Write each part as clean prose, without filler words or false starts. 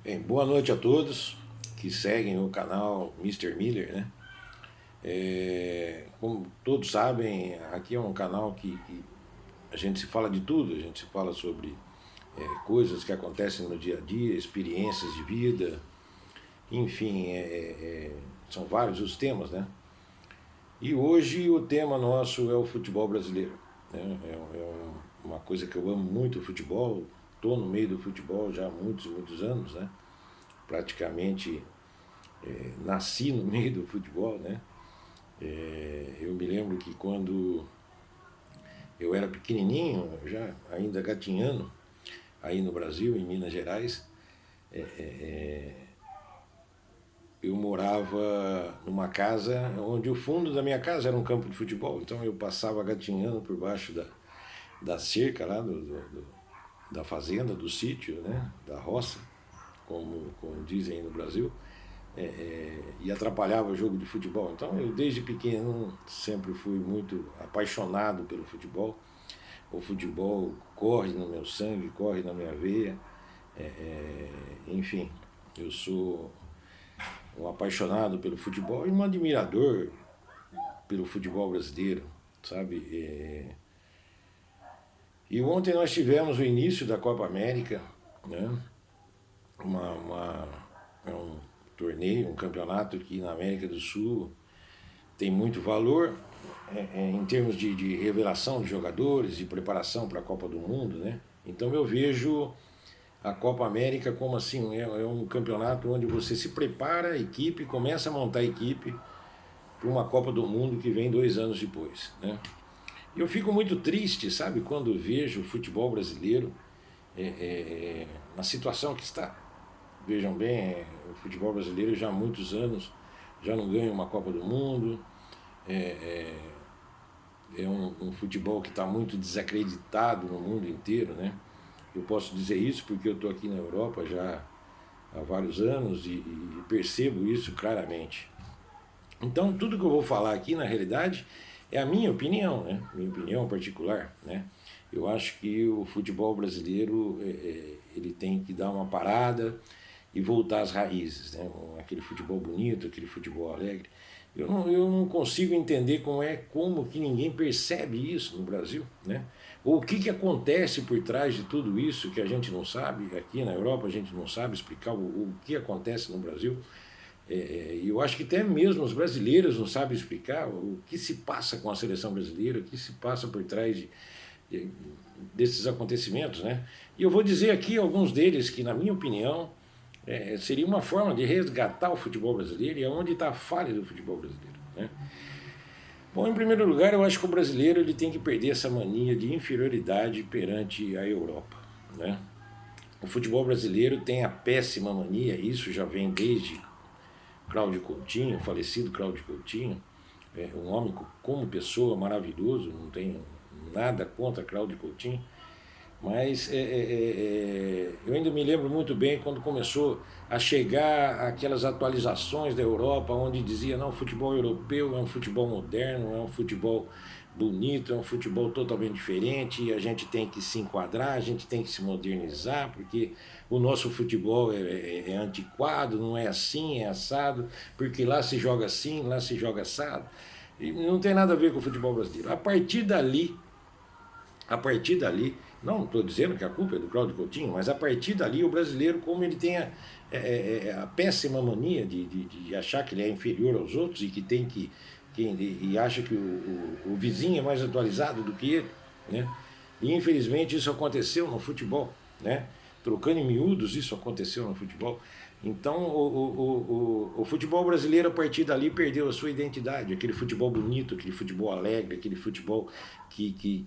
Bem, boa noite a todos que seguem o canal Mister Miller, né? Como todos sabem, aqui é um canal que a gente se fala de tudo, a gente se fala sobre coisas que acontecem no dia a dia, experiências de vida, enfim, são vários os temas, né? E hoje o tema nosso é o futebol brasileiro, né? Uma coisa que eu amo muito o futebol, estou no meio do futebol já há muitos, muitos anos, né? Praticamente nasci no meio do futebol, né? Eu me lembro que quando eu era pequenininho, já ainda gatinhando, aí no Brasil, em Minas Gerais, eu morava numa casa onde o fundo da minha casa era um campo de futebol. Então eu passava gatinhando por baixo da cerca lá da fazenda, do sítio, né? Da roça, como dizem no Brasil, e atrapalhava o jogo de futebol. Então eu desde pequeno sempre fui muito apaixonado pelo futebol. O futebol corre no meu sangue, corre na minha veia. Enfim, eu sou um apaixonado pelo futebol e um admirador pelo futebol brasileiro, sabe? E ontem nós tivemos o início da Copa América, né? É um torneio, um campeonato que na América do Sul tem muito valor em termos de revelação de jogadores, de preparação para a Copa do Mundo, né? Então eu vejo a Copa América como assim, é um campeonato onde você se prepara a equipe, começa a montar a equipe para uma Copa do Mundo que vem 2 anos depois, né? E eu fico muito triste, sabe, quando vejo o futebol brasileiro na situação que está. Vejam bem, o futebol brasileiro já há muitos anos já não ganha uma Copa do Mundo, é um futebol que está muito desacreditado no mundo inteiro, né? Eu posso dizer isso porque eu estou aqui na Europa já há vários anos e percebo isso claramente. Então, tudo que eu vou falar aqui, na realidade, é a minha opinião, né? Minha opinião particular, né? Eu acho que o futebol brasileiro ele tem que dar uma parada e voltar às raízes, né? Aquele futebol bonito, aquele futebol alegre. Eu não consigo entender como que ninguém percebe isso no Brasil, né? Ou o que acontece por trás de tudo isso que a gente não sabe, aqui na Europa a gente não sabe explicar o que acontece no Brasil. E eu acho que até mesmo os brasileiros não sabem explicar o que se passa com a seleção brasileira, o que se passa por trás de, desses acontecimentos, né? E eu vou dizer aqui alguns deles que, na minha opinião, seria uma forma de resgatar o futebol brasileiro e é onde está a falha do futebol brasileiro, né? Bom, em primeiro lugar, eu acho que o brasileiro ele tem que perder essa mania de inferioridade perante a Europa, né? O futebol brasileiro tem a péssima mania, isso já vem desde Cláudio Coutinho, o falecido Cláudio Coutinho, um homem como pessoa maravilhoso, não tenho nada contra Cláudio Coutinho, mas eu ainda me lembro muito bem quando começou a chegar aquelas atualizações da Europa, onde dizia, não, o futebol europeu é um futebol moderno, é um futebol bonito, é um futebol totalmente diferente, e a gente tem que se enquadrar, a gente tem que se modernizar, porque o nosso futebol é antiquado, não é assim, é assado, porque lá se joga assim, lá se joga assado, e não tem nada a ver com o futebol brasileiro. A partir dali, não estou dizendo que a culpa é do Cláudio Coutinho, mas a partir dali o brasileiro, como ele tem a péssima mania de achar que ele é inferior aos outros e que tem e acha que o vizinho é mais atualizado do que ele, né? E infelizmente isso aconteceu no futebol, né? Trocando em miúdos, isso aconteceu no futebol. Então o futebol brasileiro a partir dali perdeu a sua identidade, aquele futebol bonito, aquele futebol alegre, aquele futebol que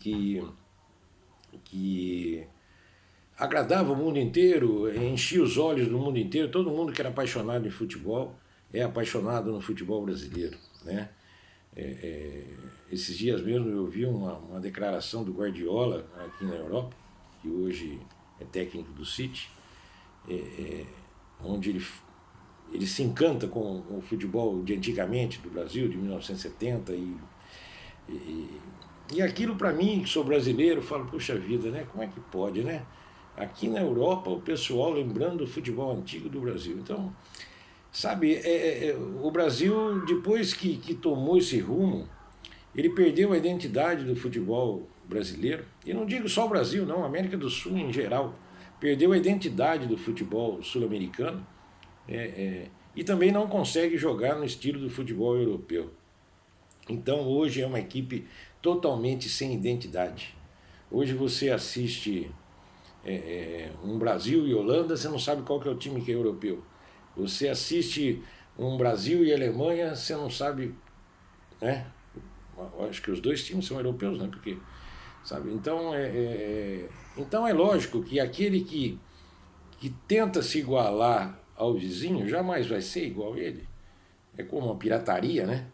agradava o mundo inteiro, enchia os olhos do mundo inteiro. Todo mundo que era apaixonado em futebol é apaixonado no futebol brasileiro, né? Esses dias mesmo eu vi uma declaração do Guardiola aqui na Europa, que hoje é técnico do City, onde ele se encanta com o futebol de antigamente do Brasil, de 1970, e aquilo para mim, que sou brasileiro, falo, puxa vida, né? Como é que pode, né? Aqui na Europa, o pessoal lembrando o futebol antigo do Brasil. Então, sabe, o Brasil, depois que tomou esse rumo, ele perdeu a identidade do futebol brasileiro. E não digo só o Brasil, não, a América do Sul em geral. Perdeu a identidade do futebol sul-americano e também não consegue jogar no estilo do futebol europeu. Então hoje é uma equipe totalmente sem identidade. Hoje você assiste um Brasil e Holanda, você não sabe qual que é o time que é europeu. Você assiste um Brasil e Alemanha, você não sabe, né? Acho que os dois times são europeus, né? Porque, sabe? Então é lógico que aquele que tenta se igualar ao vizinho jamais vai ser igual a ele. É como uma pirataria, né?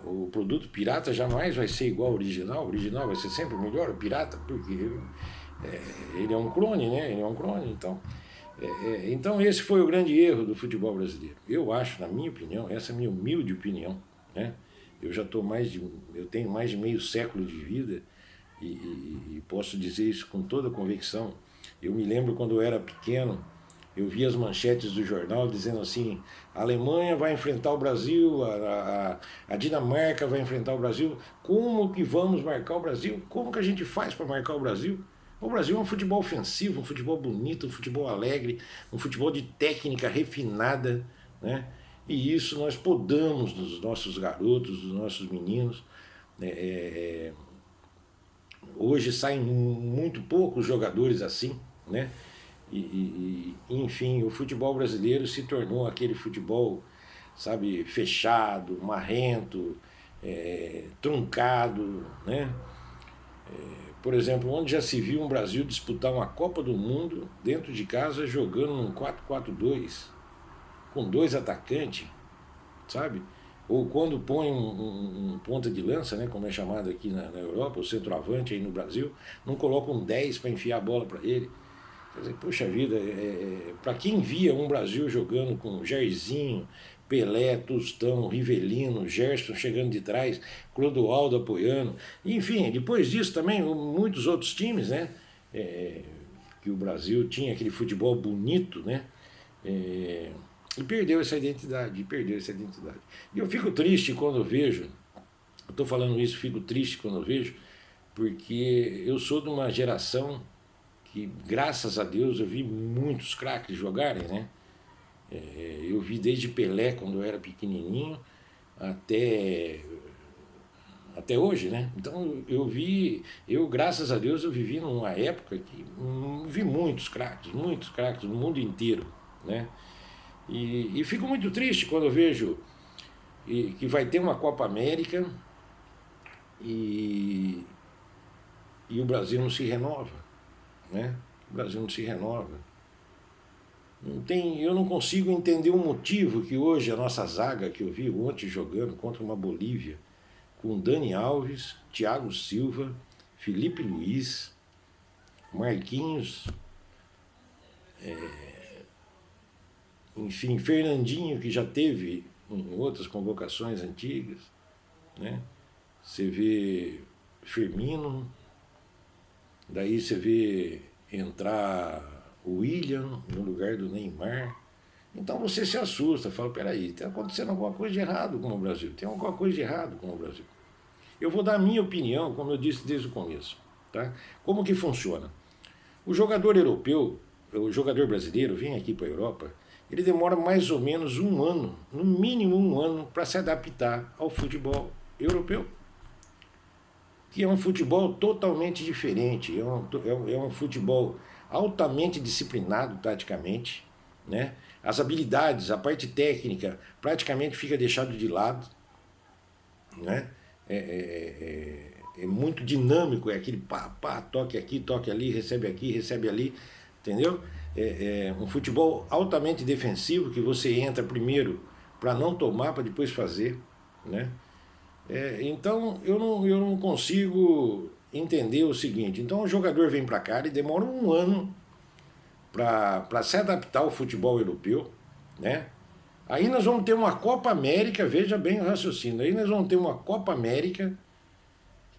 O produto pirata jamais vai ser igual ao original. O original vai ser sempre melhor, o pirata, porque ele é um clone, né? Ele é um clone, então. Então esse foi o grande erro do futebol brasileiro. Eu acho, na minha opinião, essa é a minha humilde opinião, né? Eu tenho mais de meio século de vida e posso dizer isso com toda convicção. Eu me lembro quando eu era pequeno, eu via as manchetes do jornal dizendo assim: a Alemanha vai enfrentar o Brasil, a Dinamarca vai enfrentar o Brasil. Como que vamos marcar o Brasil? Como que a gente faz para marcar o Brasil? O Brasil é um futebol ofensivo, um futebol bonito, um futebol alegre, um futebol de técnica refinada, né? E isso nós podamos dos nossos garotos, dos nossos meninos. Hoje saem muito poucos jogadores assim, né? Enfim, o futebol brasileiro se tornou aquele futebol, sabe, fechado, marrento, truncado, né? Por exemplo, onde já se viu um Brasil disputar uma Copa do Mundo dentro de casa jogando num 4-4-2, com dois atacantes, sabe? Ou quando põe um ponta de lança, né, como é chamado aqui na Europa, o centroavante aí no Brasil, não coloca um 10 para enfiar a bola para ele. Quer dizer, puxa vida, para quem via um Brasil jogando com Jairzinho, Pelé, Tostão, Rivelino, Gerson chegando de trás, Clodoaldo apoiando, enfim, depois disso também muitos outros times, né, que o Brasil tinha aquele futebol bonito, né, e perdeu essa identidade, E eu fico triste quando eu vejo, eu estou falando isso, fico triste quando eu vejo, porque eu sou de uma geração que, graças a Deus, eu vi muitos craques jogarem, né? Eu vi desde Pelé, quando eu era pequenininho, até hoje, né? Então graças a Deus, eu vivi numa época que vi muitos craques no mundo inteiro, né? E fico muito triste quando eu vejo que vai ter uma Copa América e o Brasil não se renova, né? O Brasil não se renova. Eu não consigo entender o motivo que hoje a nossa zaga, que eu vi ontem jogando contra uma Bolívia, com Dani Alves, Thiago Silva, Felipe Luiz, Marquinhos, enfim, Fernandinho, que já teve em outras convocações antigas, né? Você vê Firmino, daí você vê entrar o William no lugar do Neymar. Então você se assusta, fala, peraí, está acontecendo alguma coisa de errado com o Brasil, tem alguma coisa de errado com o Brasil. Eu vou dar a minha opinião, como eu disse desde o começo, tá? Como que funciona? O jogador europeu, o jogador brasileiro vem aqui para a Europa, ele demora mais ou menos um ano, no mínimo um ano, para se adaptar ao futebol europeu, que é um futebol totalmente diferente, é um futebol altamente disciplinado taticamente, né? As habilidades, a parte técnica praticamente fica deixado de lado, né? É muito dinâmico, é aquele pá, toque aqui, recebe ali, entendeu? Um futebol altamente defensivo, que você entra primeiro para não tomar, para depois fazer, né? Então eu não consigo entender o seguinte: então o jogador vem para cá e demora um ano para se adaptar ao futebol europeu, né? Aí nós vamos ter uma Copa América, veja bem o raciocínio, aí nós vamos ter uma Copa América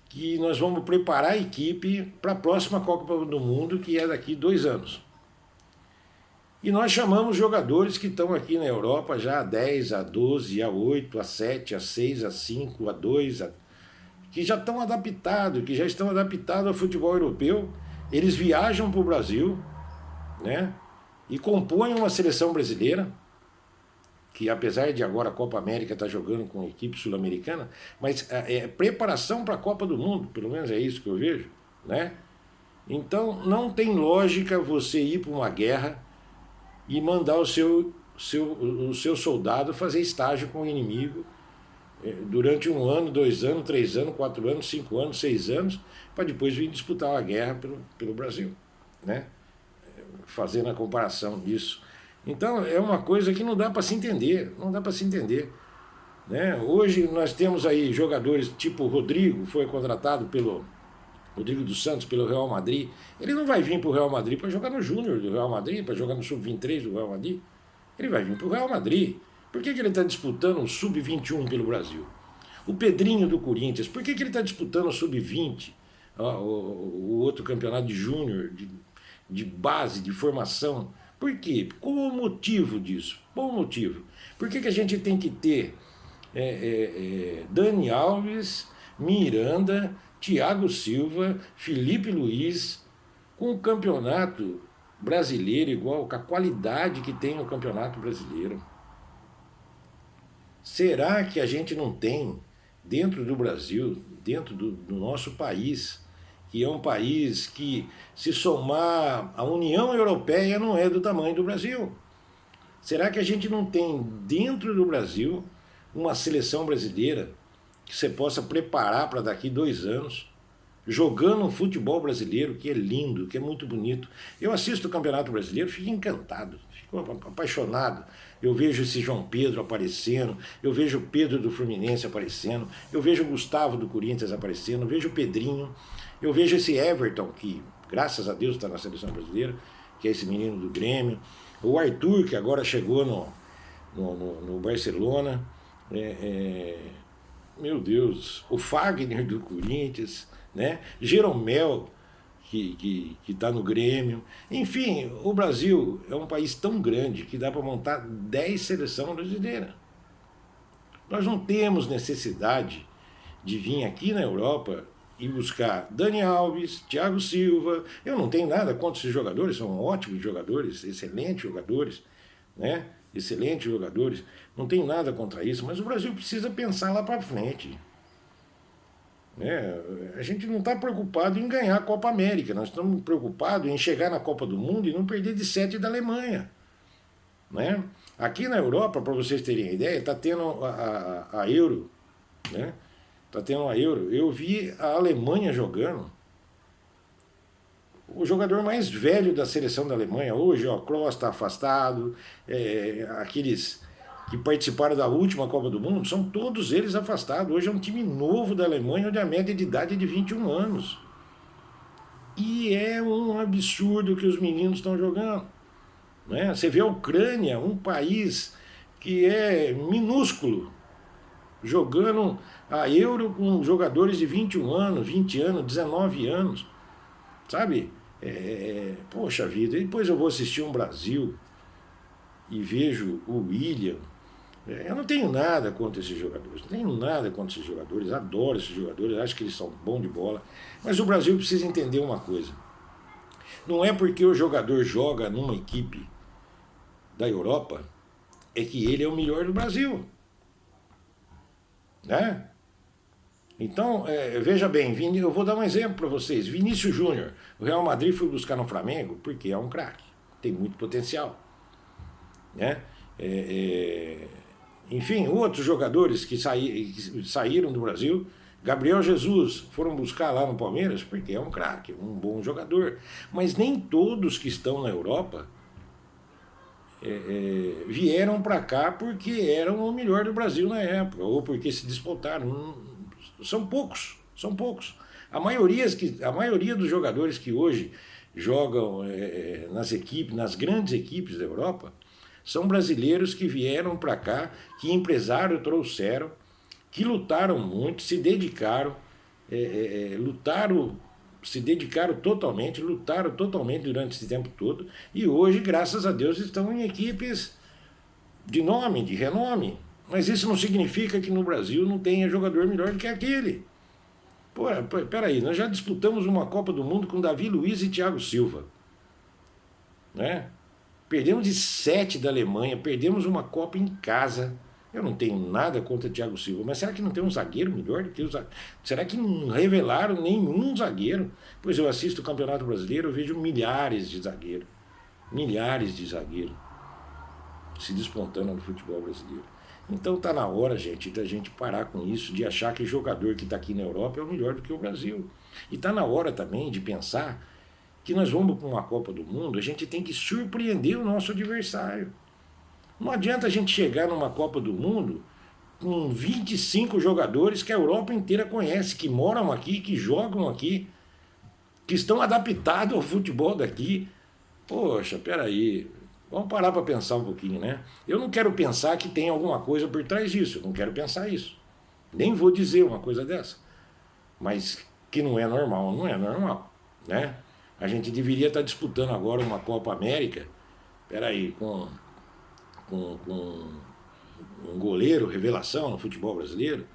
que nós vamos preparar a equipe para a próxima Copa do Mundo, que é daqui 2 anos. E nós chamamos jogadores que estão aqui na Europa já há 10, há 12, há 8, há 7, há 6, há 5, há 2, que já estão adaptados, que já estão adaptados ao futebol europeu. Eles viajam para o Brasil, né, e compõem uma seleção brasileira, que apesar de agora a Copa América estar jogando com a equipe sul-americana, mas é preparação para a Copa do Mundo, pelo menos é isso que eu vejo, né? Então não tem lógica você ir para uma guerra e mandar o seu soldado fazer estágio com o inimigo durante 1 ano, 2 anos, 3 anos, 4 anos, 5 anos, 6 anos, para depois vir disputar uma guerra pelo Brasil, né? Fazendo a comparação disso. Então é uma coisa que não dá para se entender, não dá para se entender, né? Hoje nós temos aí jogadores tipo o Rodrigo, foi contratado pelo Rodrigo dos Santos, pelo Real Madrid. Ele não vai vir para o Real Madrid para jogar no Júnior do Real Madrid, para jogar no Sub-23 do Real Madrid. Ele vai vir para o Real Madrid. Por que ele está disputando o Sub-21 pelo Brasil? O Pedrinho do Corinthians, por que ele está disputando o Sub-20, o outro campeonato de Júnior, de base, de formação? Por quê? Qual o motivo disso? Qual o motivo? Por que a gente tem que ter Dani Alves, Miranda, Thiago Silva, Felipe Luiz, com o campeonato brasileiro igual, com a qualidade que tem o campeonato brasileiro? Será que a gente não tem, dentro do Brasil, dentro do nosso país, que é um país que, se somar a União Europeia, não é do tamanho do Brasil? Será que a gente não tem, dentro do Brasil, uma seleção brasileira que você possa preparar para daqui 2 anos, jogando um futebol brasileiro que é lindo, que é muito bonito? Eu assisto o Campeonato Brasileiro, fico encantado, fico apaixonado. Eu vejo esse João Pedro aparecendo, eu vejo o Pedro do Fluminense aparecendo, eu vejo o Gustavo do Corinthians aparecendo, eu vejo o Pedrinho, eu vejo esse Everton, que graças a Deus está na seleção brasileira, que é esse menino do Grêmio, o Arthur, que agora chegou no Barcelona, meu Deus, o Fagner do Corinthians, né? Jeromel, que está no Grêmio. Enfim, o Brasil é um país tão grande que dá para montar 10 seleções brasileiras. Nós não temos necessidade de vir aqui na Europa e buscar Dani Alves, Thiago Silva. Eu não tenho nada contra esses jogadores, são ótimos jogadores, excelentes jogadores, né? Excelentes jogadores, não tenho nada contra isso, mas o Brasil precisa pensar lá para frente. A gente não está preocupado em ganhar a Copa América, nós estamos preocupados em chegar na Copa do Mundo e não perder de 7 da Alemanha, né? Aqui na Europa, para vocês terem ideia, está tendo a Euro, né? Está tendo a Euro. Eu vi a Alemanha jogando. O jogador mais velho da seleção da Alemanha hoje, Kroos está afastado, aqueles que participaram da última Copa do Mundo, são todos eles afastados. Hoje é um time novo da Alemanha, onde a média de idade é de 21 anos. E é um absurdo que os meninos estão jogando, né? Você vê a Ucrânia, um país que é minúsculo, jogando a Euro com jogadores de 21 anos, 20 anos, 19 anos, sabe? Poxa vida, e depois eu vou assistir um Brasil e vejo o William. Eu não tenho nada contra esses jogadores, não tenho nada contra esses jogadores, adoro esses jogadores, acho que eles são bons de bola, mas o Brasil precisa entender uma coisa: não é porque o jogador joga numa equipe da Europa é que ele é o melhor do Brasil, né? Então, veja bem, eu vou dar um exemplo para vocês. Vinícius Júnior, o Real Madrid foi buscar no Flamengo porque é um craque, tem muito potencial, né? Enfim, outros jogadores que saíram do Brasil, Gabriel Jesus, foram buscar lá no Palmeiras porque é um craque, um bom jogador. Mas nem todos que estão na Europa vieram para cá porque eram o melhor do Brasil na época, ou porque se despontaram. São poucos, são poucos. A maioria dos jogadores que hoje jogam nas grandes equipes da Europa, são brasileiros que vieram para cá, que empresários trouxeram, que lutaram muito, se dedicaram lutaram, se dedicaram totalmente, lutaram totalmente durante esse tempo todo, e hoje, graças a Deus, estão em equipes de nome, de renome. Mas isso não significa que no Brasil não tenha jogador melhor do que aquele. Pô, peraí, nós já disputamos uma Copa do Mundo com Davi Luiz e Thiago Silva. Né? Perdemos de 7 da Alemanha, perdemos uma Copa em casa. Eu não tenho nada contra Thiago Silva, mas será que não tem um zagueiro melhor do que o zagueiro? Será que não revelaram nenhum zagueiro? Pois eu assisto o Campeonato Brasileiro, eu vejo milhares de zagueiros. Milhares de zagueiros se despontando no futebol brasileiro. Então está na hora, gente, da gente parar com isso, de achar que jogador que está aqui na Europa é o melhor do que o Brasil. E está na hora também de pensar que nós vamos para uma Copa do Mundo, a gente tem que surpreender o nosso adversário. Não adianta a gente chegar numa Copa do Mundo com 25 jogadores que a Europa inteira conhece, que moram aqui, que jogam aqui, que estão adaptados ao futebol daqui. Poxa, peraí, vamos parar para pensar um pouquinho, né? Eu não quero pensar que tem alguma coisa por trás disso, eu não quero pensar isso. Nem vou dizer uma coisa dessa. Mas que não é normal, não é normal, né? A gente deveria estar disputando agora uma Copa América, peraí, com um goleiro revelação no futebol brasileiro,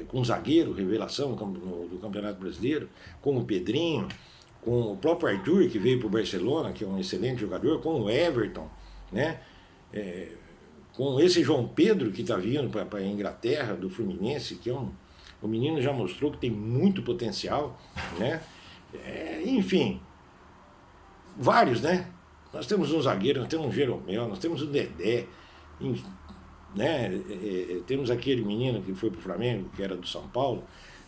com um zagueiro revelação do Campeonato Brasileiro, com o Pedrinho, com o próprio Arthur, que veio para o Barcelona, que é um excelente jogador, com o Everton, né? Com esse João Pedro que está vindo para a Inglaterra, do Fluminense, que o menino já mostrou que tem muito potencial, né? Enfim, vários, né? Nós temos um zagueiro, nós temos um Jeromel, nós temos o Dedé, né? Temos aquele menino que foi para o Flamengo, que era do São Paulo,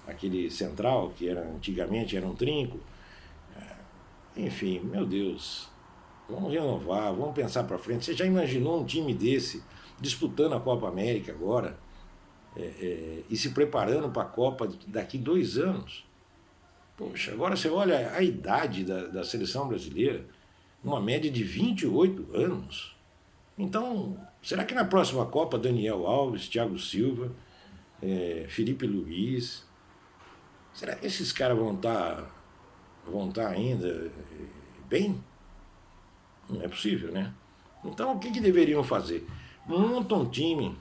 aquele central, que antigamente era um trinco. Enfim, meu Deus, vamos renovar, vamos pensar para frente. Você já imaginou um time desse disputando a Copa América agora e se preparando para a Copa daqui 2 anos? Poxa, agora você olha a idade da seleção brasileira, uma média de 28 anos. Então, será que na próxima Copa Daniel Alves, Thiago Silva, Felipe Luiz, será que esses caras vão estar ainda bem? Não é possível, né? Então, o que deveriam fazer? Monta um time,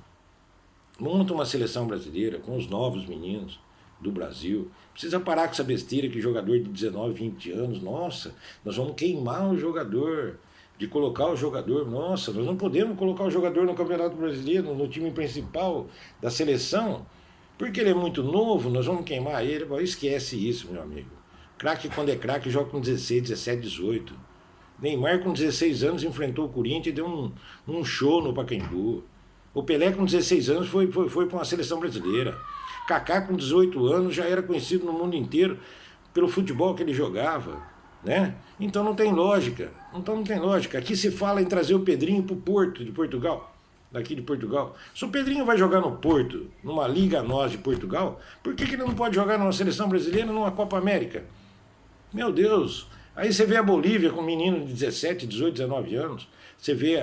monta uma seleção brasileira com os novos meninos do Brasil. Precisa parar com essa besteira que jogador de 19, 20 anos, nossa, nós vamos queimar o jogador, de colocar o jogador, nossa, nós não podemos colocar o jogador no Campeonato Brasileiro, no time principal da seleção, porque ele é muito novo, nós vamos queimar ele. Bom, esquece isso, meu amigo. Craque, quando é craque, joga com 16, 17, 18. Neymar, com 16 anos, enfrentou o Corinthians e deu um show no Pacaembu. O Pelé, com 16 anos, foi para uma seleção brasileira. Kaká, com 18 anos, já era conhecido no mundo inteiro pelo futebol que ele jogava, né? Então não tem lógica. Então não tem lógica. Aqui se fala em trazer o Pedrinho para o Porto, de Portugal. Daqui de Portugal. Se o Pedrinho vai jogar no Porto, numa Liga NOS de Portugal, por que ele não pode jogar numa seleção brasileira, numa Copa América? Meu Deus! Aí você vê a Bolívia com um menino de 17, 18, 19 anos. Você vê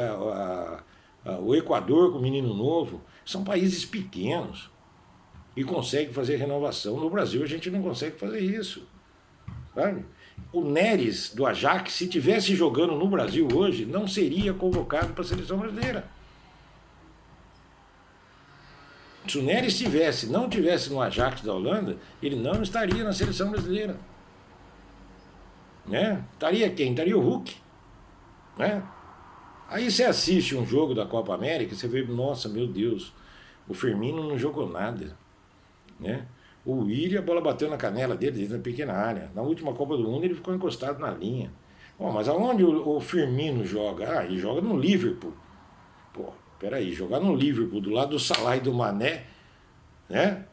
o Equador com um menino novo. São países pequenos e conseguem fazer renovação. No Brasil a gente não consegue fazer isso. Sabe? O Neres do Ajax, se tivesse jogando no Brasil hoje, não seria convocado para a seleção brasileira. Se o Neres não tivesse no Ajax da Holanda, ele não estaria na seleção brasileira. Né? Estaria quem? Estaria o Hulk. Né? Aí você assiste um jogo da Copa América, você vê, nossa, meu Deus, o Firmino não jogou nada. Né? O Willian, a bola bateu na canela dele, dentro da pequena área. Na última Copa do Mundo ele ficou encostado na linha. Bom, mas aonde o Firmino joga? Ah, ele joga no Liverpool. Pô, peraí, jogar no Liverpool, do lado do Salah e do Mané, né?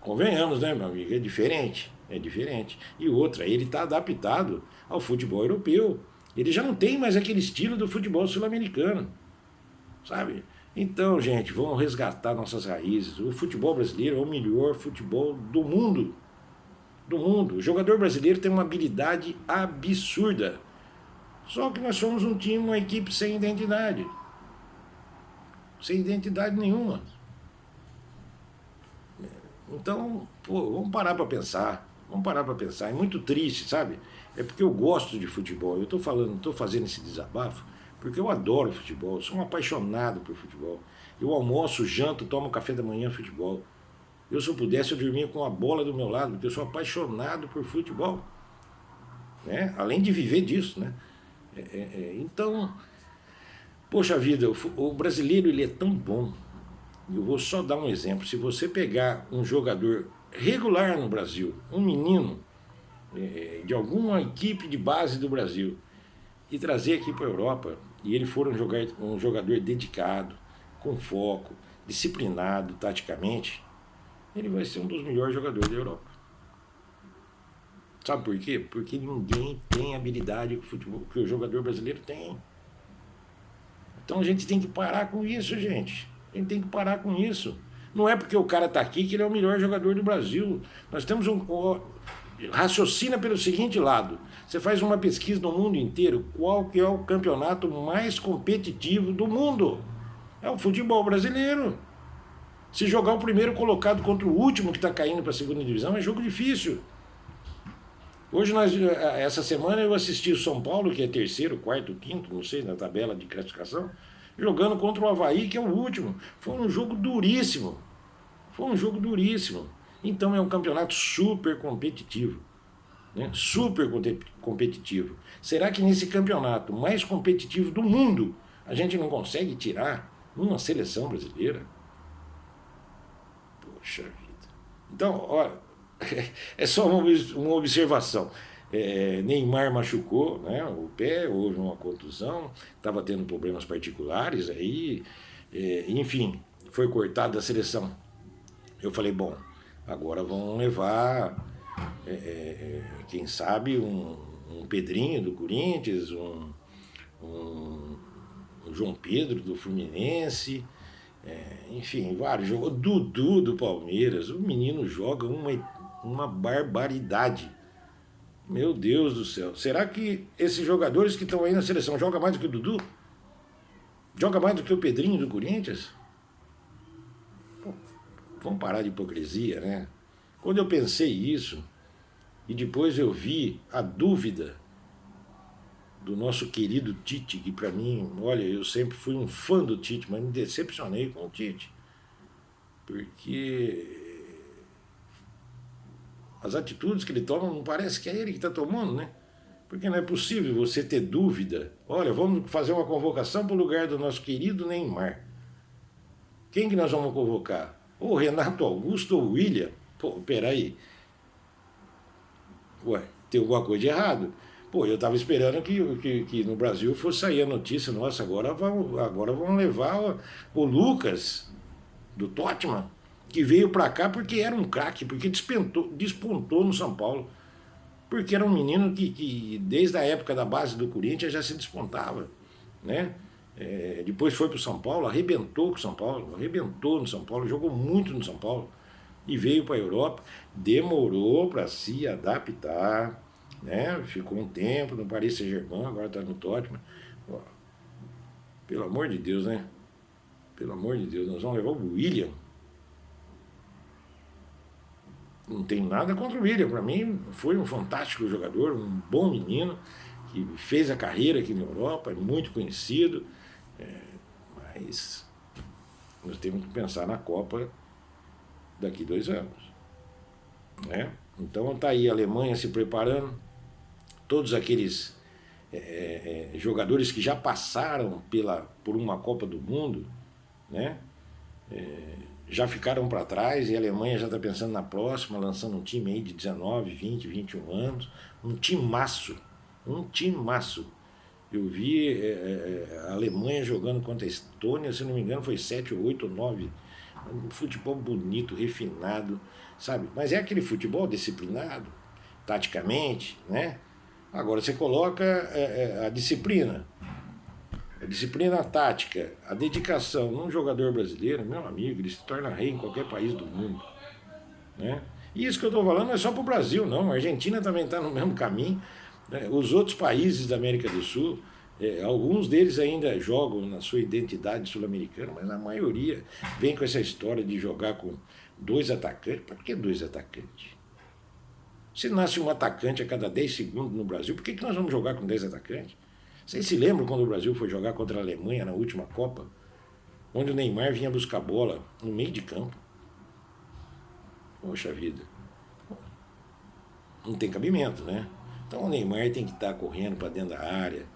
Convenhamos, né, meu amigo? É diferente. É diferente. E outra, ele está adaptado ao futebol europeu. Ele já não tem mais aquele estilo do futebol sul-americano. Sabe? Então, gente, vamos resgatar nossas raízes. O futebol brasileiro é o melhor futebol do mundo. Do mundo. O jogador brasileiro tem uma habilidade absurda. Só que nós somos um time, uma equipe sem identidade. Sem identidade nenhuma. Então, pô, vamos parar para pensar. Vamos parar para pensar. É muito triste, sabe? É porque eu gosto de futebol. Eu estou falando, estou fazendo esse desabafo porque eu adoro futebol. Eu sou um apaixonado por futebol. Eu almoço, janto, tomo café da manhã futebol. Eu, se eu pudesse, eu dormia com a bola do meu lado, porque eu sou apaixonado por futebol. Né? Além de viver disso, né? Então, poxa vida, o brasileiro ele é tão bom. Eu vou só dar um exemplo. Se você pegar um jogador regular no Brasil, um menino de alguma equipe de base do Brasil, e trazer aqui para a Europa, e ele for um jogador dedicado, com foco, disciplinado taticamente, ele vai ser um dos melhores jogadores da Europa. Sabe por quê? Porque ninguém tem a habilidade que o jogador brasileiro tem. Então a gente tem que parar com isso, gente. A gente tem que parar com isso. Não é porque o cara está aqui que ele é o melhor jogador do Brasil. Nós temos raciocina pelo seguinte lado. Você faz uma pesquisa no mundo inteiro, qual que é o campeonato mais competitivo do mundo? É o futebol brasileiro. Se jogar o primeiro colocado contra o último que está caindo para a segunda divisão, é jogo difícil. Hoje, essa semana, eu assisti o São Paulo, que é terceiro, quarto, quinto, não sei, na tabela de classificação, jogando contra o Avaí, que é o último. Foi um jogo duríssimo. Foi um jogo duríssimo. Então é um campeonato super competitivo. Né? Super competitivo. Será que nesse campeonato mais competitivo do mundo a gente não consegue tirar uma seleção brasileira? Poxa vida. Então, olha, é só uma observação. Neymar machucou, né, o pé, houve uma contusão, estava tendo problemas particulares aí, enfim, foi cortado da seleção. Eu falei, bom, agora vão levar, quem sabe, um Pedrinho do Corinthians, um João Pedro do Fluminense, enfim, vários jogos. Dudu do Palmeiras, o menino joga uma barbaridade. Meu Deus do céu. Será que esses jogadores que estão aí na seleção jogam mais do que o Dudu? Joga mais do que o Pedrinho do Corinthians? Pô, vamos parar de hipocrisia, né? Quando eu pensei isso, e depois eu vi a dúvida do nosso querido Tite, que para mim, olha, eu sempre fui um fã do Tite, mas me decepcionei com o Tite. Porque as atitudes que ele toma não parece que é ele que está tomando, né? Porque não é possível você ter dúvida. Olha, vamos fazer uma convocação para o lugar do nosso querido Neymar. Quem que nós vamos convocar? O Renato Augusto ou o William? Pô, peraí. Ué, tem alguma coisa de errado. Pô, eu estava esperando que no Brasil fosse sair a notícia, nossa, agora vão levar o Lucas, do Tottenham, que veio para cá porque era um craque, porque despontou no São Paulo. Porque era um menino que desde a época da base do Corinthians já se despontava. Né? Depois foi para o São Paulo, arrebentou com o São Paulo, arrebentou no São Paulo, jogou muito no São Paulo. E veio para a Europa, demorou para se adaptar, né? Ficou um tempo no Paris Saint-Germain, agora está no Tottenham. Pelo amor de Deus, né? Pelo amor de Deus, nós vamos levar o William. Não tem nada contra o William, para mim foi um fantástico jogador, um bom menino, que fez a carreira aqui na Europa, é muito conhecido, mas nós temos que pensar na Copa daqui 2 anos. Né? Então está aí a Alemanha se preparando, todos aqueles jogadores que já passaram por uma Copa do Mundo, né? Já ficaram para trás, e a Alemanha já está pensando na próxima, lançando um time aí de 19, 20, 21 anos, um timaço. Eu vi a Alemanha jogando contra a Estônia, se não me engano foi 7, 8 ou 9. Um futebol bonito, refinado, sabe? Mas é aquele futebol disciplinado, taticamente, né? Agora você coloca a disciplina tática, a dedicação num jogador brasileiro, meu amigo, ele se torna rei em qualquer país do mundo. Né? E isso que eu estou falando não é só para o Brasil, não. A Argentina também está no mesmo caminho. Né? Os outros países da América do Sul, alguns deles ainda jogam na sua identidade sul-americana, mas a maioria vem com essa história de jogar 2 atacantes? Por que 2 atacantes? Se nasce um atacante a cada 10 segundos no Brasil, por que nós vamos jogar com 10 atacantes? Vocês se lembram quando o Brasil foi jogar contra a Alemanha na última Copa? Onde o Neymar vinha buscar bola no meio de campo. Poxa vida. Não tem cabimento, né? Então o Neymar tem que estar correndo para dentro da área.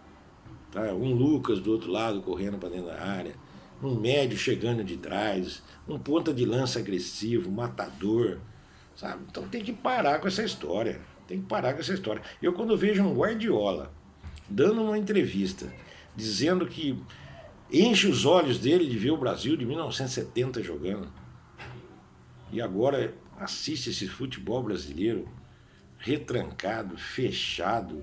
Tá? Um Lucas do outro lado correndo para dentro da área. Um médio chegando de trás. Um ponta de lança agressivo, matador. Sabe? Então tem que parar com essa história. Tem que parar com essa história. Eu quando vejo um Guardiola dando uma entrevista, dizendo que enche os olhos dele de ver o Brasil de 1970 jogando. E agora assiste esse futebol brasileiro retrancado, fechado.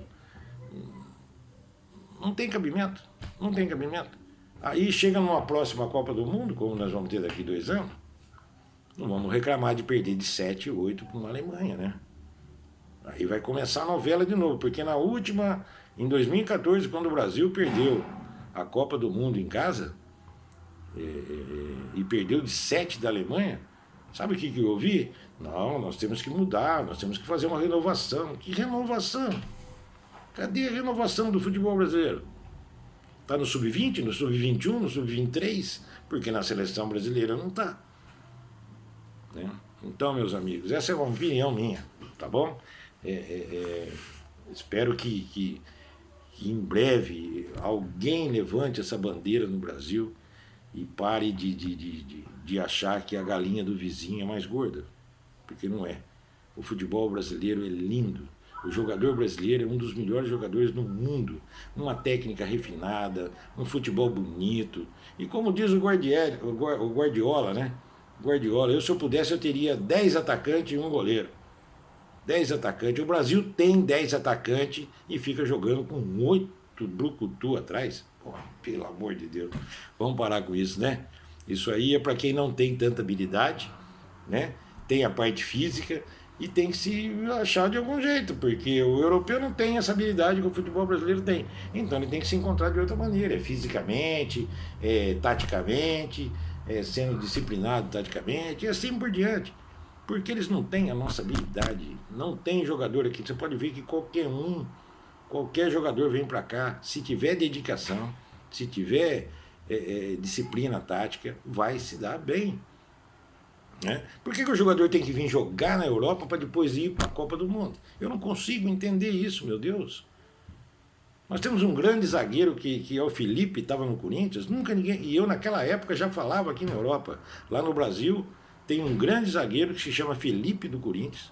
Não tem cabimento. Não tem cabimento. Aí chega numa próxima Copa do Mundo, como nós vamos ter daqui 2 anos, não vamos reclamar de perder de 7, 8 para uma Alemanha, né? Aí vai começar a novela de novo, porque na última, em 2014, quando o Brasil perdeu a Copa do Mundo em casa, e perdeu de 7 da Alemanha, sabe o que eu ouvi? Não, nós temos que mudar, nós temos que fazer uma renovação. Que renovação? Cadê a renovação do futebol brasileiro? Está no sub-20, no sub-21, no sub-23? Porque na seleção brasileira não está. Né? Então, meus amigos, essa é uma opinião minha, tá bom? Espero que em breve alguém levante essa bandeira no Brasil e pare de achar que a galinha do vizinho é mais gorda, porque não é. O futebol brasileiro é lindo. O jogador brasileiro é um dos melhores jogadores do mundo. Uma técnica refinada, um futebol bonito. E como diz o Guardiola, né? Guardiola, se eu pudesse, eu teria 10 atacantes e um goleiro. 10 atacantes. O Brasil tem 10 atacantes e fica jogando com 8 brucutu atrás. Pô, pelo amor de Deus. Vamos parar com isso, né? Isso aí é para quem não tem tanta habilidade, né? Tem a parte física e tem que se achar de algum jeito, porque o europeu não tem essa habilidade que o futebol brasileiro tem. Então ele tem que se encontrar de outra maneira, fisicamente, taticamente, sendo disciplinado taticamente e assim por diante. Porque eles não têm a nossa habilidade, não tem jogador aqui. Você pode ver que qualquer jogador vem para cá, se tiver dedicação, se tiver disciplina tática, vai se dar bem. Né? Por que o jogador tem que vir jogar na Europa para depois ir para a Copa do Mundo? Eu não consigo entender isso, meu Deus. Nós temos um grande zagueiro que é o Felipe, estava no Corinthians, nunca ninguém. E eu naquela época já falava aqui na Europa. Lá no Brasil tem um grande zagueiro que se chama Felipe do Corinthians,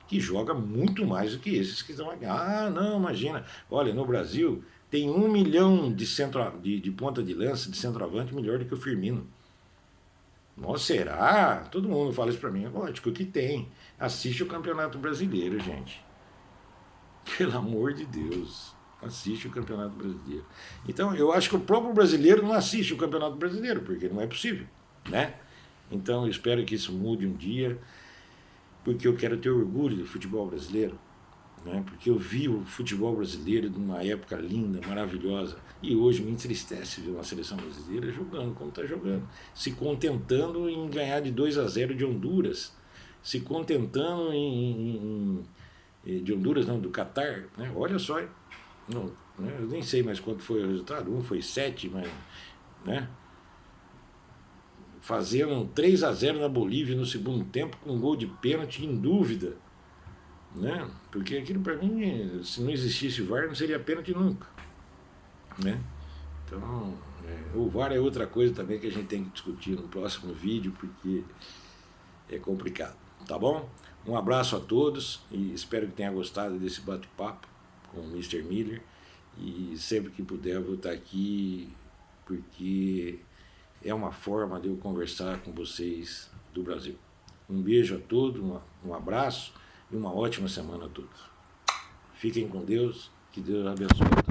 que joga muito mais do que esses que estão aqui. Ah, não, imagina. Olha, no Brasil tem 1 milhão de ponta de lança, de centroavante, melhor do que o Firmino. Nossa, será? Todo mundo fala isso pra mim. Lógico que tem. Assiste o Campeonato Brasileiro, gente. Pelo amor de Deus. Assiste o Campeonato Brasileiro. Então, eu acho que o próprio brasileiro não assiste o Campeonato Brasileiro, porque não é possível, né? Então, eu espero que isso mude um dia, porque eu quero ter orgulho do futebol brasileiro, né? Porque eu vi o futebol brasileiro numa época linda, maravilhosa, e hoje me entristece ver uma seleção brasileira jogando como está jogando, se contentando em ganhar de 2-0 de Honduras, se contentando de Honduras, não, do Catar, né? Olha só, não, né? Eu nem sei mais quanto foi o resultado, foi 7, mas, né? Fazendo 3-0 na Bolívia no segundo tempo, com um gol de pênalti em dúvida, né? Porque aquilo para mim, se não existisse o VAR, não seria pênalti nunca, né? Então, o VAR é outra coisa também que a gente tem que discutir no próximo vídeo, porque é complicado, tá bom? Um abraço a todos e espero que tenha gostado desse bate-papo com o Mr. Miller, e sempre que puder eu vou estar aqui, porque é uma forma de eu conversar com vocês do Brasil. Um beijo a todos, um abraço e uma ótima semana a todos. Fiquem com Deus, que Deus abençoe.